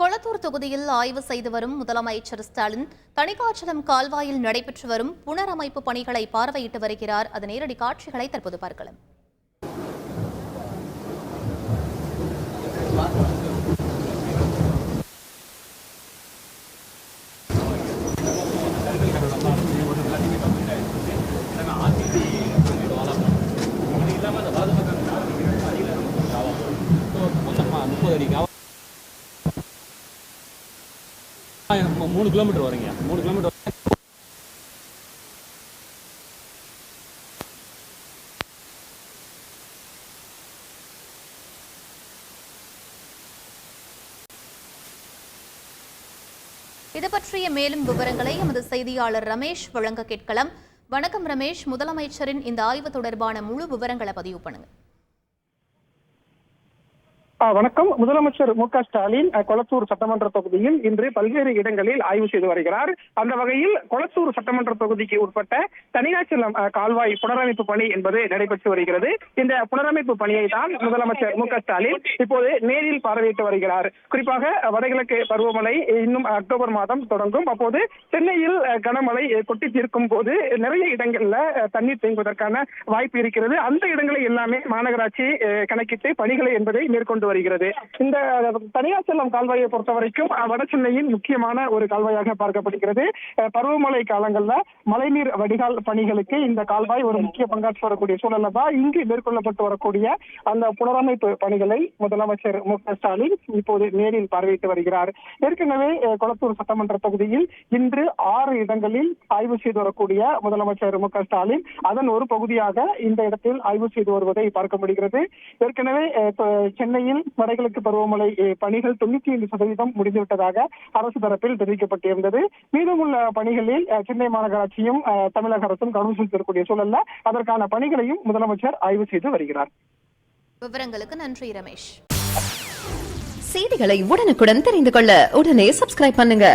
கொளத்தூர் தொகுதியில் ஆய்வு செய்து வரும் முதலமைச்சர் ஸ்டாலின் தணிகாச்சலம் கால்வாயில் நடைபெற்று வரும் புனரமைப்பு பணிகளை பார்வையிட்டு வருகிறார். அது நேரடி காட்சிகளை தற்போது பார்க்கலாம். மூணு கிலோமீட்டர் வரீங்க. 3 கிலோமீட்டர் இது பற்றிய மேலும் விவரங்களை எமது செய்தியாளர் ரமேஷ் வழங்க கேட்கலாம். வணக்கம் ரமேஷ், முதலமைச்சரின் இந்த ஆய்வு தொடர்பான முழு விவரங்களை பதிவு பண்ணுங்க. வணக்கம். முதலமைச்சர் மு.க. ஸ்டாலின் கொளத்தூர் சட்டமன்ற தொகுதியில் இன்று பல்வேறு இடங்களில் ஆய்வு செய்து வருகிறார். அந்த வகையில் கொளத்தூர் சட்டமன்ற தொகுதிக்கு உட்பட்ட தணிகாச்சலம் கால்வாய் புனரமைப்பு பணி என்பது நடைபெற்று வருகிறது. இந்த புனரமைப்பு பணியை தான் முதலமைச்சர் மு.க. ஸ்டாலின் இப்போது நேரில் பார்வையிட்டு வருகிறார். குறிப்பாக வடகிழக்கு பருவமழை இன்னும் அக்டோபர் மாதம் தொடங்கும். அப்போது சென்னையில் கனமழை கொட்டி தீர்க்கும் போது நிறைய இடங்கள்ல தண்ணீர் தேங்குவதற்கான வாய்ப்பு இருக்கிறது. அந்த இடங்களை எல்லாமே மாநகராட்சி கணக்கிட்டு பணிகளை என்பதை மேற்கொண்டு வருகிறது. இந்த தணிகாச்சலம் கால்வாயை பொறுத்த வரைக்கும் வட சென்னையின் முக்கியமான ஒரு கால்வாயாக பார்க்கப்படுகிறது. பருவமழை காலங்களில் மழைநீர் வடிகால் பணிகளுக்கு இந்த கால்வாய் ஒரு முக்கிய பங்காற்றி வரக்கூடிய சூழல்ல தான் இங்கு மேற்கொள்ளப்பட்டு வரக்கூடிய அந்த புனரமைப்பு பணிகளை முதலமைச்சர் மு.க. ஸ்டாலின் இப்போது நேரில் பார்வையிட்டு வருகிறார். ஏற்கனவே கொளத்தூர் சட்டமன்ற தொகுதியில் இன்று 6 இடங்களில் ஆய்வு செய்து வரக்கூடிய முதலமைச்சர் மு.க. ஸ்டாலின் அதன் ஒரு பகுதியாக இந்த இடத்தில் ஆய்வு செய்து வருவதை பார்க்க முடிகிறது. ஏற்கனவே சென்னையில் வடகிழக்கு பருவமழை பணிகள் 95% முடிந்துவிட்டதாக அரசு தரப்பில் தெரிவிக்கப்பட்டிருந்தது. மீதமுள்ள பணிகளில் சென்னை மாநகராட்சியும் தமிழக அரசும் கவனம் செலுத்தக்கூடிய சூழல்ல அதற்கான பணிகளையும் முதலமைச்சர் ஆய்வு செய்து வருகிறார். விவரங்களுக்கு நன்றி ரமேஷ். செய்திகளை உடனுக்குடன் தெரிந்து கொள்ள உடனே சப்ஸ்கிரைப் பண்ணுங்க.